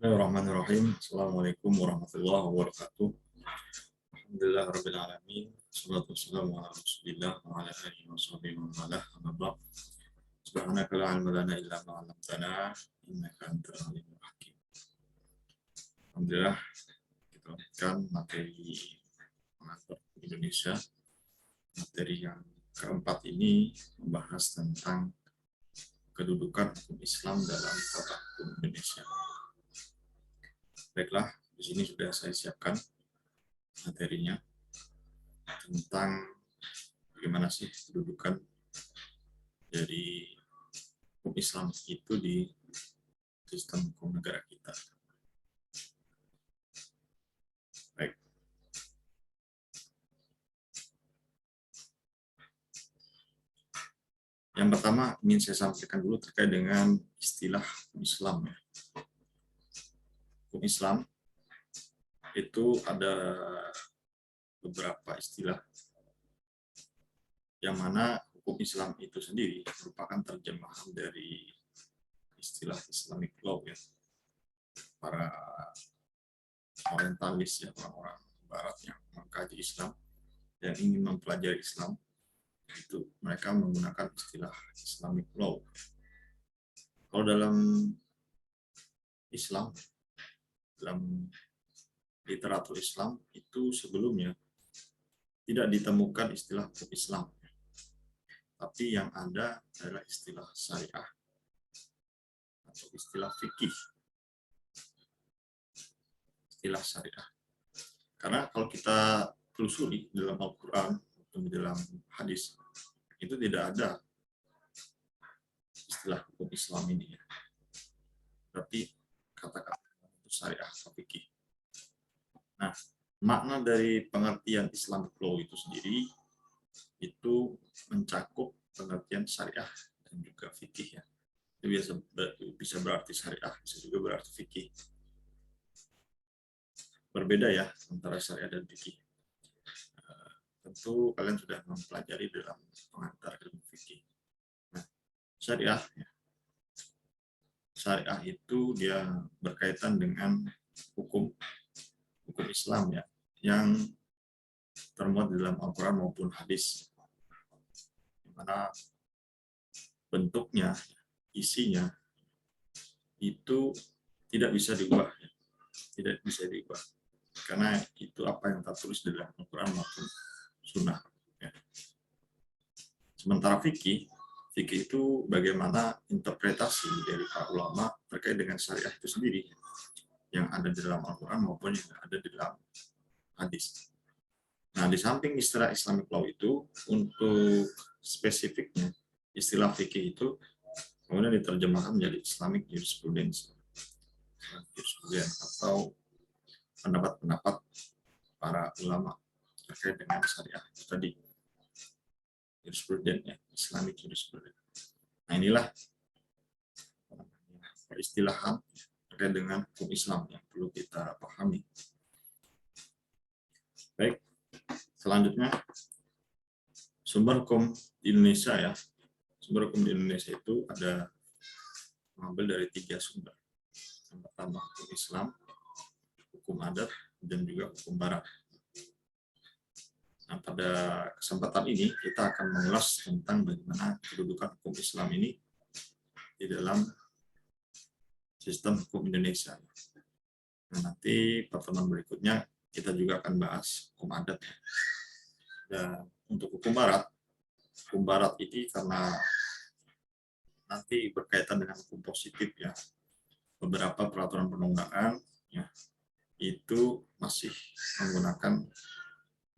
Bismillahirrahmanirrahim. Assalamualaikum warahmatullahi wabarakatuh. Alhamdulillah rabbil alamin. Wassalatu wassalamu ala Rasulillah wa ala alihi washabihi wa man walah. Amma ba'd. Subhanaka la ilma lana illa ma 'allamtana innaka antal alimul hakim. Alhamdulillah kita lanjutkan materi pengatur Indonesia. Materi yang keempat ini membahas tentang kedudukan hukum Islam dalam tata hukum Indonesia. Baiklah, di sini sudah saya siapkan materinya tentang bagaimana sih kedudukan dari hukum Islam itu di sistem hukum negara kita. Baik. Yang pertama ingin saya sampaikan dulu terkait dengan istilah hukum Islam. Hukum Islam itu ada beberapa istilah yang mana hukum Islam itu sendiri merupakan terjemahan dari istilah Islamic law ya. Para orientalis ya, orang-orang barat yang mengkaji Islam yang ingin mempelajari Islam itu mereka menggunakan istilah Islamic law. Kalau dalam Islam, dalam literatur Islam itu sebelumnya tidak ditemukan istilah hukum Islam, tapi yang ada adalah istilah syariah atau istilah fikih. Istilah syariah. Karena kalau kita telusuri dalam Al-Quran atau dalam hadis, itu tidak ada istilah hukum Islam ini ya. Tapi kata-kata itu syariah atau fikih. Nah, makna dari pengertian Islamic law itu sendiri itu mencakup pengertian syariah dan juga fikih ya. Itu bisa berarti syariah, bisa juga berarti fikih. Berbeda ya antara syariah dan fikih. Tentu kalian sudah mempelajari dalam pengantar ilmu fikih. Nah, syariah ya. Syariah itu dia berkaitan dengan hukum Islam ya, yang termuat dalam Al-Quran maupun hadis, di mana bentuknya, isinya itu tidak bisa diubah, ya. Tidak bisa diubah, karena itu apa yang tertulis dalam Al-Quran maupun Sunnah. Ya. Sementara fikih itu bagaimana interpretasi dari para ulama terkait dengan syariah itu sendiri, yang ada di dalam Al-Quran maupun yang ada di dalam hadis. Nah, di samping istilah Islamic law itu, untuk spesifiknya, istilah fikih itu kemudian diterjemahkan menjadi Islamic jurisprudence atau pendapat-pendapat para ulama terkait dengan syariah itu tadi, jurisprudence ya, Islamic jurisprudence. Nah, inilah peristilahan terkait dengan hukum Islam yang perlu kita pahami. Baik, selanjutnya sumber hukum di Indonesia ya. Sumber hukum di Indonesia itu ada mengambil dari 3 sumber. Yang pertama hukum Islam, hukum adat, dan juga hukum barat. Nah, pada kesempatan ini kita akan mengulas tentang bagaimana kedudukan hukum Islam ini di dalam sistem hukum Indonesia. Nah, nanti pertemuan berikutnya kita juga akan bahas hukum adat. Dan untuk hukum barat ini karena nanti berkaitan dengan hukum positif ya, beberapa peraturan perundang-undangan ya, itu masih menggunakan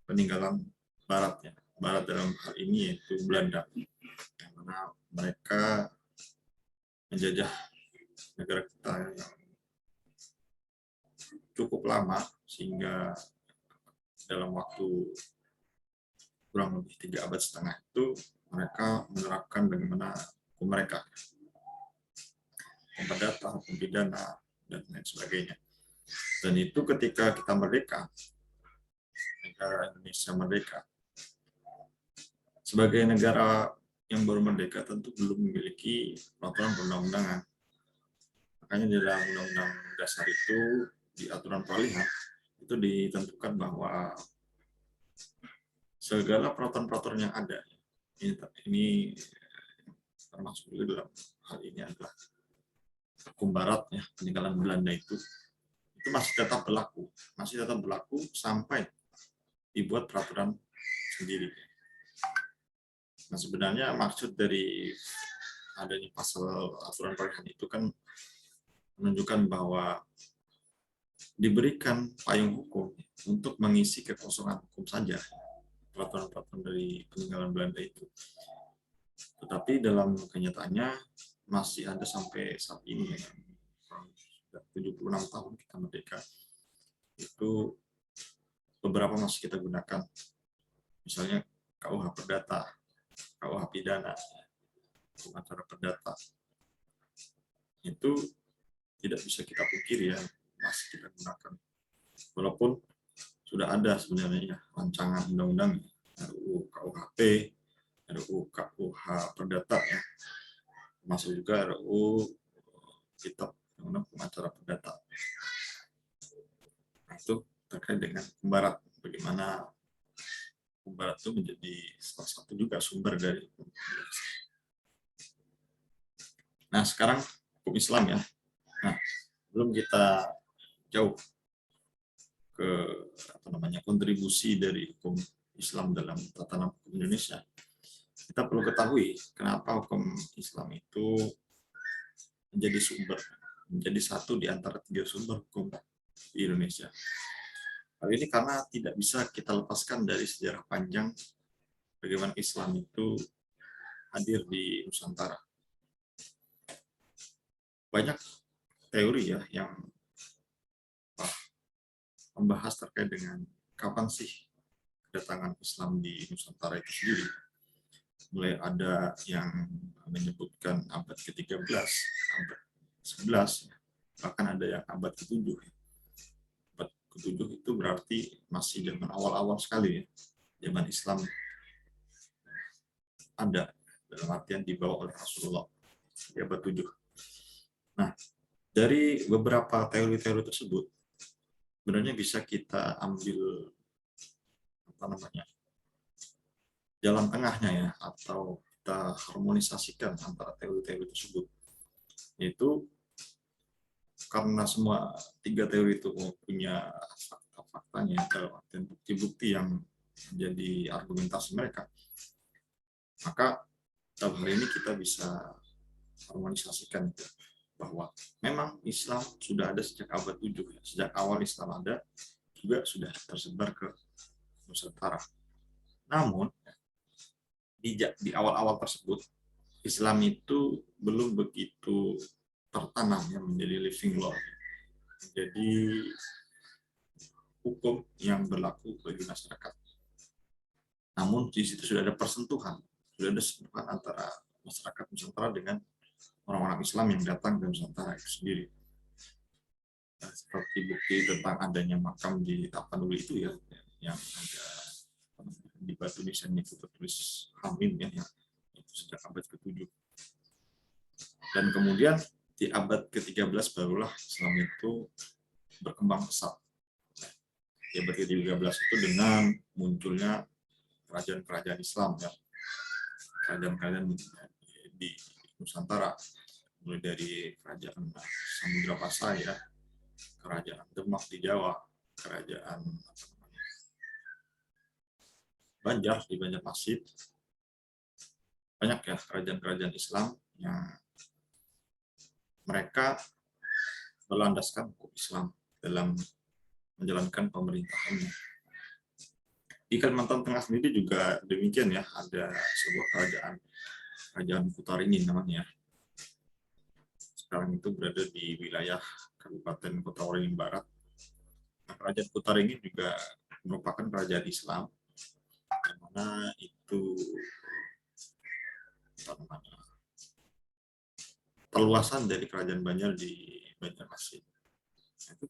peninggalan barat ya. Barat dalam hal ini yaitu Belanda, yang mana mereka menjajah negara kita yang cukup lama, sehingga dalam waktu kurang lebih 3 abad setengah itu mereka menerapkan bagaimana hukum mereka, hukum perdata, hukum pidana, dan lain sebagainya. Dan itu ketika kita merdeka, negara Indonesia merdeka, sebagai negara yang baru merdeka tentu belum memiliki peraturan perundang-undangan. Makanya di dalam Undang-Undang Dasar itu, di aturan peralihan, itu ditentukan bahwa segala peraturan-peraturan yang ada, ini termasuk juga dalam hal ini adalah hukum barat, ya, peninggalan Belanda itu masih tetap berlaku sampai dibuat peraturan sendiri. Nah, sebenarnya maksud dari adanya pasal aturan peralihan itu kan menunjukkan bahwa diberikan payung hukum untuk mengisi kekosongan hukum saja peraturan-peraturan dari peninggalan Belanda itu. Tetapi dalam kenyataannya masih ada sampai saat ini, ya, 76 tahun kita merdeka, itu beberapa masih kita gunakan. Misalnya KUH Perdata, KUH Pidana, hukum acara perdata. Itu tidak bisa kita pungkiri, ya, masih kita gunakan. Walaupun sudah ada sebenarnya rancangan undang-undang RUU KUHP, RUU KUH Perdata, ya, masuk juga RUU Kitab Undang-Undang Acara Perdata. Nah, itu terkait dengan hukum barat, bagaimana hukum barat itu menjadi salah satu juga sumber dari hukum. Nah, sekarang hukum Islam, ya. Nah, belum kita jauh ke kontribusi dari hukum Islam dalam tatanan hukum Indonesia, kita perlu ketahui kenapa hukum Islam itu menjadi satu di antara 3 sumber hukum di Indonesia. Hal ini karena tidak bisa kita lepaskan dari sejarah panjang bagaimana Islam itu hadir di Nusantara. Banyak teori, ya, yang membahas terkait dengan kapan sih kedatangan Islam di Nusantara itu sendiri. Mulai ada yang menyebutkan abad ke-13, abad 11, bahkan ada yang abad ke-7. Abad ke-7 itu berarti masih zaman awal-awal sekali, ya. Zaman Islam ada, dalam artian dibawa oleh Rasulullah di abad 7. Nah, dari beberapa teori-teori tersebut, sebenarnya bisa kita ambil jalan tengahnya, ya, atau kita harmonisasikan antara teori-teori tersebut. Yaitu karena semua 3 teori itu punya fakta-faktanya, dan bukti-bukti yang menjadi argumentasi mereka, maka dalam hal ini kita bisa harmonisasikan bahwa memang Islam sudah ada sejak abad 7. Sejak awal Islam ada, juga sudah tersebar ke Nusantara. Namun, di awal-awal tersebut, Islam itu belum begitu tertanam, ya, menjadi living law, menjadi hukum yang berlaku bagi masyarakat. Namun di situ sudah ada persentuhan, antara masyarakat Nusantara dengan orang-orang Islam yang datang ke Nusantara itu sendiri. Nah, seperti bukti tentang adanya makam di Tapanuli itu, ya, yang ada di batu nisan itu tertulis Hamim, ya, itu sejak abad ke-7. Dan kemudian di abad ke-13 barulah Islam itu berkembang pesat. Di abad ke-13 itu dengan munculnya kerajaan-kerajaan Islam, ya, kerajaan-kerajaan di Nusantara, mulai dari kerajaan Samudra Pasai, ya, kerajaan Demak di Jawa, kerajaan Banjar di Banjarmasin. Banyak, ya, kerajaan-kerajaan Islam yang mereka berlandaskan hukum Islam dalam menjalankan pemerintahannya. Di Kalimantan Tengah sendiri juga demikian, ya, ada sebuah kerajaan Kutaringin namanya. Sekarang itu berada di wilayah Kabupaten Kota Waringin Barat. Nah, kerajaan Kutaringin juga merupakan kerajaan Islam, di mana itu perluasan dari kerajaan Banjar di Banjarmasin. Itu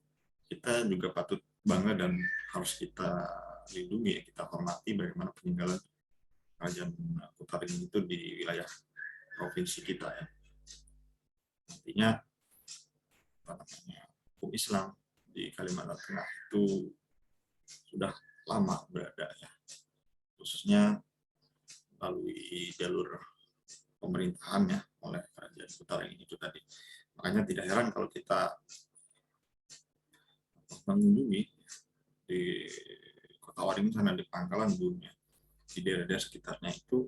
kita juga patut bangga dan harus kita lindungi, ya, kita hormati bagaimana peninggalan kerajaan Kutaringin itu di wilayah provinsi kita, ya. Artinya Islam di Kalimantan Tengah itu sudah lama berada ya, khususnya melalui jalur pemerintahan ya oleh kerajaan utara ini itu tadi. Makanya tidak heran kalau kita mengunjungi di Kota Waringin sana, di Pangkalan Bun, di daerah-daerah sekitarnya itu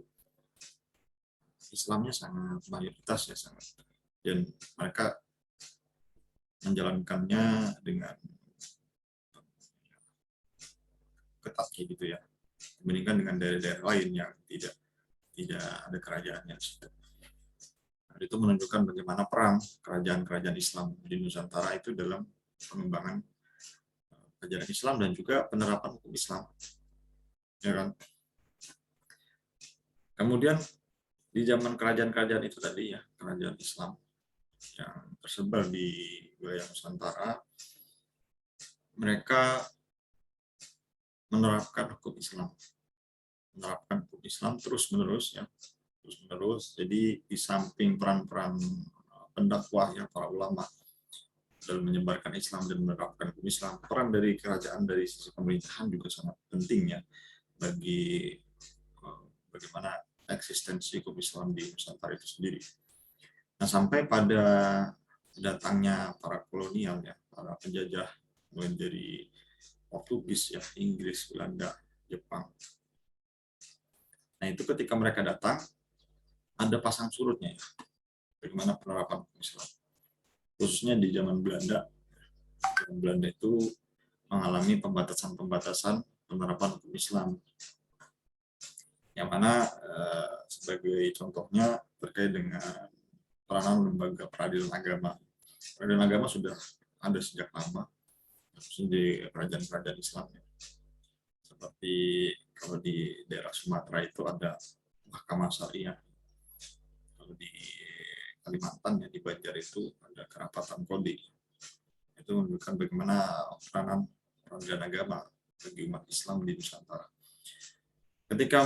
Islamnya sangat mayoritas ya, sangat, dan mereka menjalankannya dengan ketat gitu ya, dibandingkan dengan daerah-daerah lain yang tidak ada kerajaannya di situ. Nah, itu menunjukkan bagaimana peran kerajaan-kerajaan Islam di Nusantara itu dalam pengembangan ajaran Islam dan juga penerapan hukum Islam, ya kan? Kemudian di zaman kerajaan-kerajaan itu tadi ya, kerajaan Islam yang tersebar di wilayah Nusantara, mereka menerapkan hukum Islam terus-menerus ya, terus-menerus. Jadi di samping peran-peran pendakwah ya, para ulama dalam menyebarkan Islam dan menerapkan hukum Islam, peran dari kerajaan dari sisi pemerintahan juga sangat penting ya bagi bagaimana eksistensi hukum Islam di Nusantara itu sendiri. Nah, sampai pada datangnya para kolonial ya, para penjajah, mulai dari Portugis ya, Inggris, Belanda, Jepang. Nah, itu ketika mereka datang, ada pasang surutnya ya, bagaimana penerapan hukum Islam. Khususnya di zaman Belanda. Zaman Belanda itu mengalami pembatasan-pembatasan penerapan hukum Islam. Yang mana sebagai contohnya terkait dengan peranan lembaga peradilan agama. Peradilan agama sudah ada sejak lama, khususnya di kerajaan-kerajaan Islam. Seperti kalau di daerah Sumatera itu ada Mahkamah Syariah. Kalau di Kalimantan ya, di Banjar itu ada Kerapatan Kodi. Itu menunjukkan bagaimana peranan peradilan agama bagi umat Islam di Nusantara. Ketika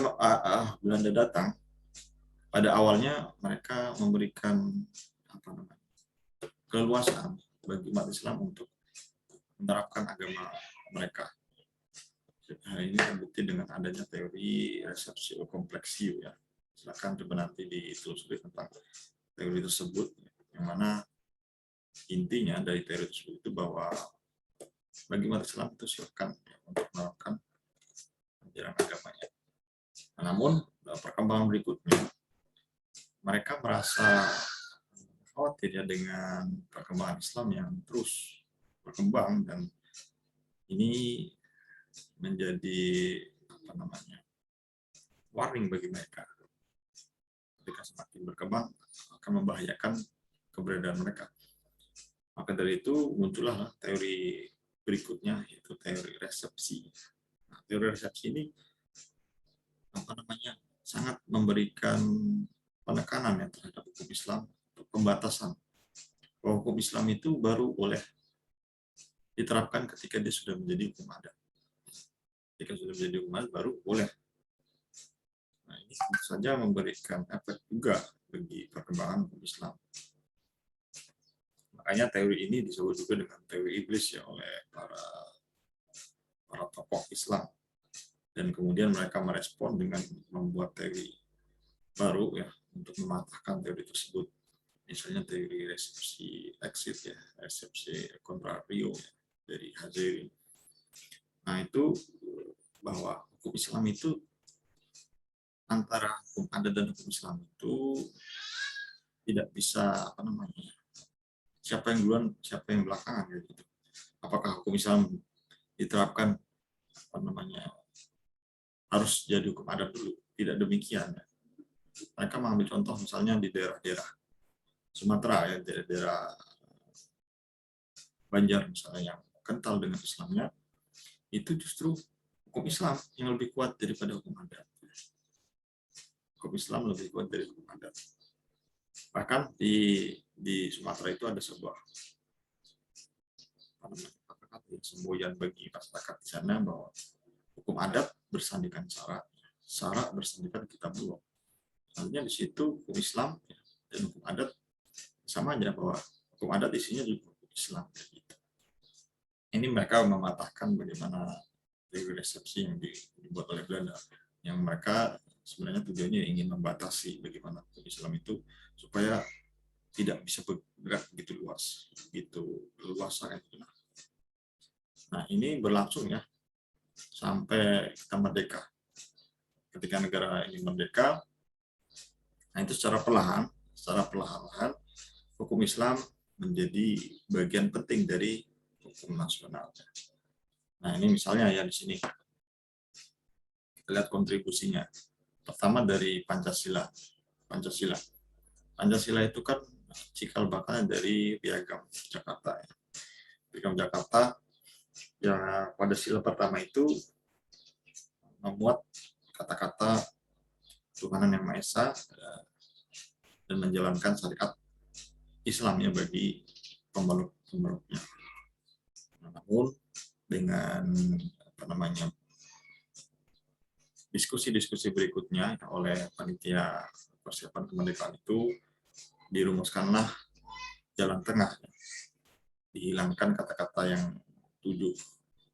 Belanda datang, pada awalnya mereka memberikan keleluasaan bagi umat Islam untuk menerapkan agama mereka. Nah, ini terbukti dengan adanya teori resepsi kompleksio ya. Silakan coba nanti ditelusuri tentang teori tersebut, yang mana intinya dari teori tersebut itu bahwa bagi umat Islam itu silakan ya, untuk menerapkan ajaran agamanya. Namun perkembangan berikutnya mereka merasa khawatir ya dengan perkembangan Islam yang terus berkembang, dan ini menjadi warning bagi mereka. Ketika semakin berkembang akan membahayakan keberadaan mereka. Maka dari itu muncullah teori berikutnya, yaitu teori resepsi. Nah, teori resepsi ini sangat memberikan penekanan ya terhadap hukum Islam, untuk pembatasan bahwa hukum Islam itu baru boleh diterapkan ketika dia sudah menjadi hukum adat. Ketika sudah menjadi hukum adat baru boleh. Nah, ini tentu saja memberikan efek juga bagi perkembangan hukum Islam. Makanya teori ini disebut juga dengan teori iblis ya oleh para tokoh Islam. Dan kemudian mereka merespon dengan membuat teori baru ya untuk mematahkan teori tersebut. Misalnya teori resepsi exit ya, resepsi contrario ya, dari Hazeri. Nah, itu bahwa hukum Islam itu, antara hukum adat dan hukum Islam itu tidak bisa siapa yang duluan siapa yang belakangan gitu. Apakah hukum Islam diterapkan harus jadi hukum adat dulu? Tidak demikian ya. Mereka mengambil contoh misalnya di daerah-daerah Sumatera ya, daerah-daerah Banjar misalnya yang kental dengan Islamnya, itu justru hukum Islam yang lebih kuat daripada hukum adat. Hukum Islam lebih kuat dari hukum adat. Bahkan di Sumatera itu ada sebuah semboyan bagi masyarakat di sana bahwa hukum adat bersandingkan syarak, syarak bersandingkan kitabullah. Artinya di situ hukum Islam dan hukum adat sama aja, bahwa hukum adat isinya juga hukum Islam. Gitu. ini mereka mematahkan bagaimana teori resepsi yang dibuat oleh Belanda, yang mereka sebenarnya tujuannya ingin membatasi bagaimana Islam itu supaya tidak bisa bergerak begitu luas, begitu luas kan. Nah, ini berlangsung ya sampai kita merdeka. Ketika negara ini merdeka, nah itu secara perlahan-lahan hukum Islam menjadi bagian penting dari hukum nasional. Nah, ini misalnya ya di sini kita lihat kontribusinya. Pertama dari Pancasila. Pancasila itu kan cikal bakalnya dari Piagam Jakarta. Piagam Jakarta yang pada sila pertama itu memuat kata-kata Tuhanan Yang Maha Esa dan menjalankan syariat Islam ya bagi pemeluk-pemeluknya. Namun dengan diskusi-diskusi berikutnya oleh panitia persiapan kemerdekaan itu dirumuskanlah jalan tengah, dihilangkan kata-kata yang 7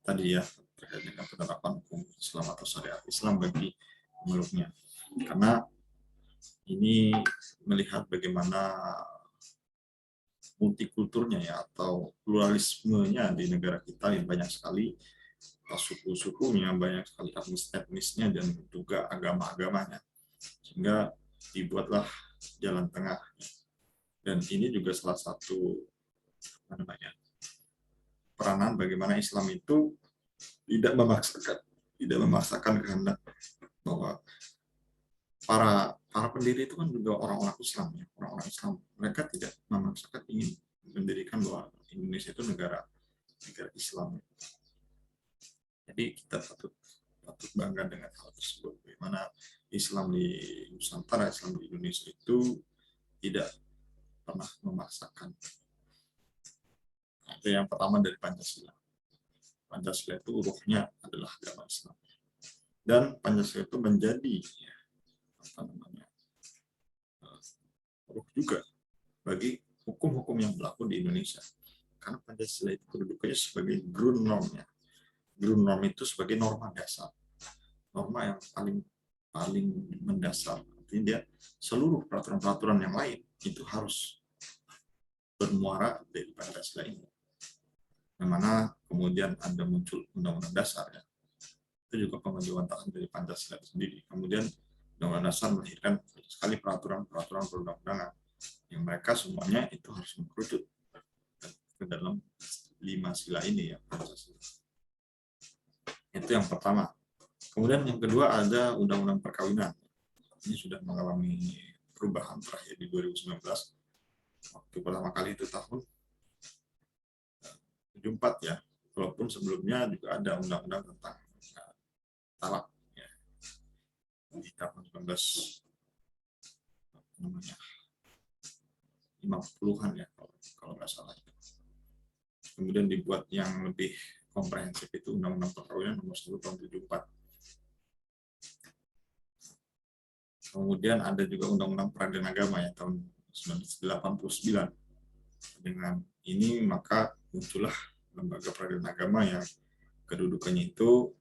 tadi ya terkait dengan penerapan hukum Islam atau syariat Islam bagi pemeluknya, karena ini melihat bagaimana multikulturnya ya atau pluralismenya di negara kita yang banyak sekali suku-sukunya, banyak sekali etnisnya dan juga agama-agamanya, sehingga dibuatlah jalan tengah. Dan ini juga salah satu peranan bagaimana Islam itu tidak memaksakan kehendak, bahwa para pendiri itu kan juga orang-orang Islam ya, orang-orang Islam, mereka tidak memaksakan ingin mendirikan bahwa Indonesia itu negara Islam. Jadi kita patut bangga dengan hal tersebut, bagaimana Islam di Nusantara, Islam di Indonesia itu tidak pernah memaksakan. Nah, itu yang pertama dari Pancasila. Pancasila itu ruhnya adalah agama Islam. Dan Pancasila itu menjadi ruh juga bagi hukum-hukum yang berlaku di Indonesia. Karena Pancasila itu kedudukannya sebagai grundnormnya. Grundnorm itu sebagai norma dasar. Norma yang paling mendasar. Artinya dia seluruh peraturan-peraturan yang lain itu harus bermuara dari Pancasila ini. Yang mana kemudian ada muncul undang-undang dasar ya. Itu juga pembentukan dari Pancasila sendiri. Kemudian undang-undang dasar melahirkan sekali peraturan-peraturan perundang-undangan yang mereka semuanya itu harus mengkerucut ke dalam 5 sila ini ya Pancasila. Itu yang pertama. Kemudian yang kedua ada undang-undang perkawinan. Ini sudah mengalami perubahan terakhir di 2019. Waktu pertama kali itu tahun 74 ya. Walaupun sebelumnya juga ada undang-undang tentang talak ya. Di tahun 1950-an ya kalau nggak salah. Kemudian dibuat yang lebih komprehensif itu Undang-Undang Perkawinan nomor 1 tahun 74. Kemudian ada juga Undang-Undang Peradilan Agama ya tahun 1989. Dengan ini maka muncullah lembaga peradilan agama yang kedudukannya itu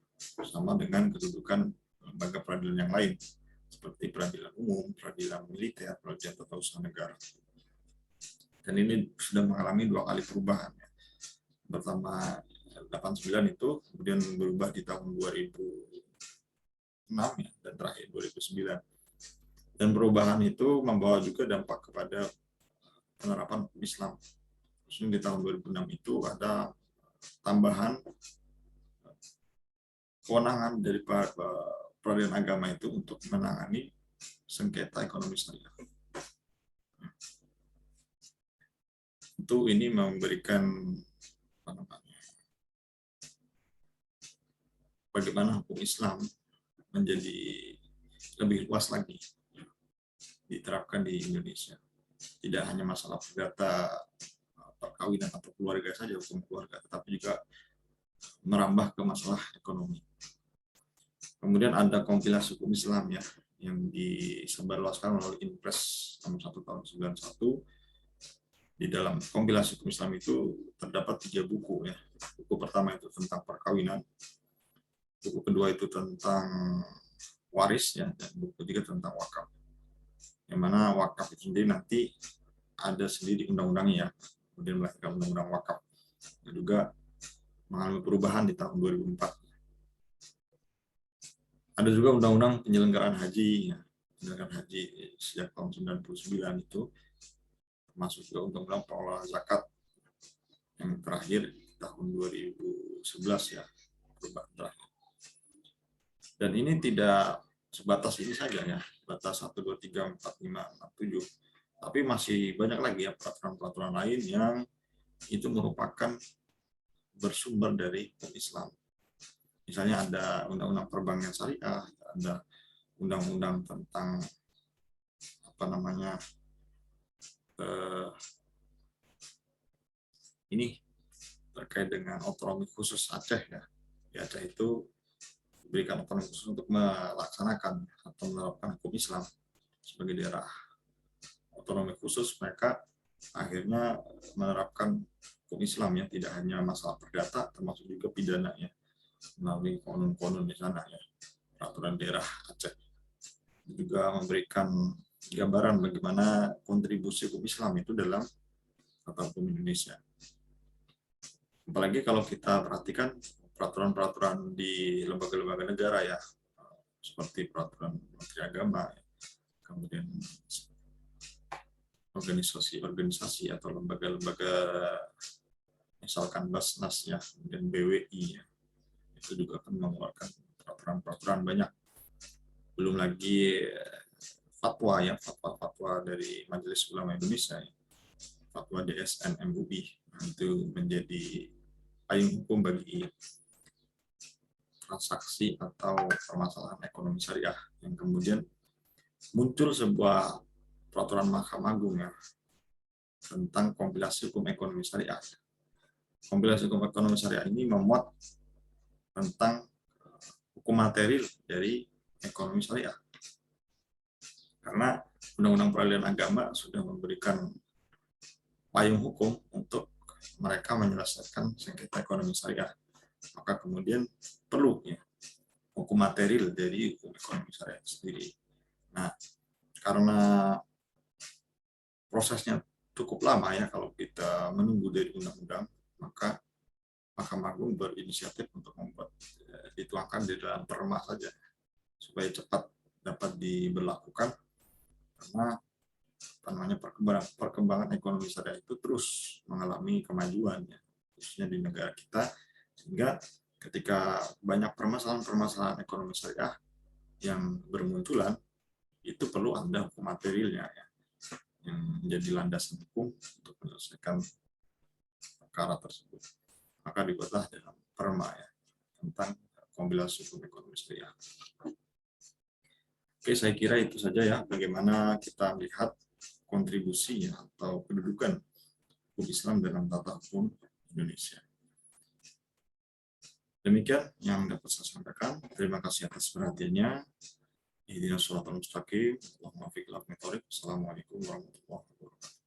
sama dengan kedudukan lembaga peradilan yang lain seperti peradilan umum, peradilan militer, peradilan tata usaha negara. Dan ini sudah mengalami 2 kali perubahan. Pertama 89 itu, kemudian berubah di tahun 2006 ya, dan terakhir 2009. Dan perubahan itu membawa juga dampak kepada penerapan Islam. Khususnya di tahun 2006 itu ada tambahan kewenangan dari peradilan agama itu untuk menangani sengketa ekonomi syariah. Itu ini memberikan bagaimana hukum Islam menjadi lebih luas lagi diterapkan di Indonesia. Tidak hanya masalah perdata perkawinan atau keluarga saja, hukum keluarga, tetapi juga merambah ke masalah ekonomi. Kemudian ada kompilasi hukum Islam ya, yang disebarluaskan melalui Impres nomor 1 tahun 91. Di dalam kompilasi hukum Islam itu terdapat 3 buku ya, buku buku pertama itu tentang perkawinan, buku kedua itu tentang waris ya, dan buku ketiga tentang wakaf. Yang mana wakaf itu sendiri nanti ada sendiri undang-undangnya ya, kemudian melahirkan undang-undang wakaf. Dan juga mengalami perubahan di tahun 2004. Ada juga undang-undang penyelenggaraan haji ya. Penyelenggaraan haji sejak tahun 99 itu, termasuk juga undang-undang pengelolaan zakat yang terakhir tahun 2011 ya, perubahan terakhir. Dan ini tidak sebatas ini saja ya, batas 1, 2, 3, 4, 5, 6, 7, tapi masih banyak lagi ya peraturan-peraturan lain yang itu merupakan bersumber dari hukum Islam. Misalnya ada undang-undang perbankan syariah, ada undang-undang tentang ini terkait dengan otonomi khusus Aceh ya. Di Aceh itu diberikan otonomi khusus untuk melaksanakan atau menerapkan hukum Islam sebagai daerah otonomi khusus. Mereka akhirnya menerapkan hukum Islam ya, tidak hanya masalah perdata, termasuk juga pidananya melalui konun-konun di sana ya, peraturan daerah Aceh. Juga memberikan gambaran bagaimana kontribusi hukum Islam itu dalam tata hukum Indonesia. Apalagi kalau kita perhatikan peraturan-peraturan di lembaga-lembaga negara ya, seperti peraturan Menteri Agama, kemudian organisasi-organisasi atau lembaga-lembaga misalkan Basnas ya, kemudian BWI ya, itu juga akan mengeluarkan peraturan-peraturan banyak. Belum lagi fatwa ya, fatwa-fatwa dari Majelis Ulama Indonesia ya, fatwa DSN MUI, itu menjadi payung hukum bagi transaksi atau permasalahan ekonomi syariah, yang kemudian muncul sebuah peraturan Mahkamah Agung ya tentang kompilasi hukum ekonomi syariah. Kompilasi hukum ekonomi syariah ini memuat tentang hukum material dari ekonomi syariah. Karena Undang-Undang Peradilan Agama sudah memberikan payung hukum untuk mereka menyelesaikan sengketa ekonomi syariah. Maka kemudian perlu ya hukum material dari hukum ekonomi syariah sendiri. Nah, karena prosesnya cukup lama ya kalau kita menunggu dari undang-undang, maka Mahkamah Agung berinisiatif untuk membuat dituangkan di dalam perma saja supaya cepat dapat diberlakukan, karena perkembangan ekonomi syariah itu terus mengalami kemajuan ya, khususnya di negara kita, sehingga ketika banyak permasalahan-permasalahan ekonomi syariah yang bermunculan, itu perlu ada hukum materialnya ya, yang menjadi landasan hukum untuk menyelesaikan perkara tersebut. Maka dibuatlah dalam perma ya tentang kompilasi hukum ekonomi syariah. Oke, saya kira itu saja ya, bagaimana kita melihat kontribusi ya, atau kedudukan hukum Islam dalam tata hukum Indonesia. Demikian yang dapat saya sampaikan. Terima kasih atas perhatiannya. Ihdinas shiratal mustaqim. Assalamualaikum warahmatullahi wabarakatuh.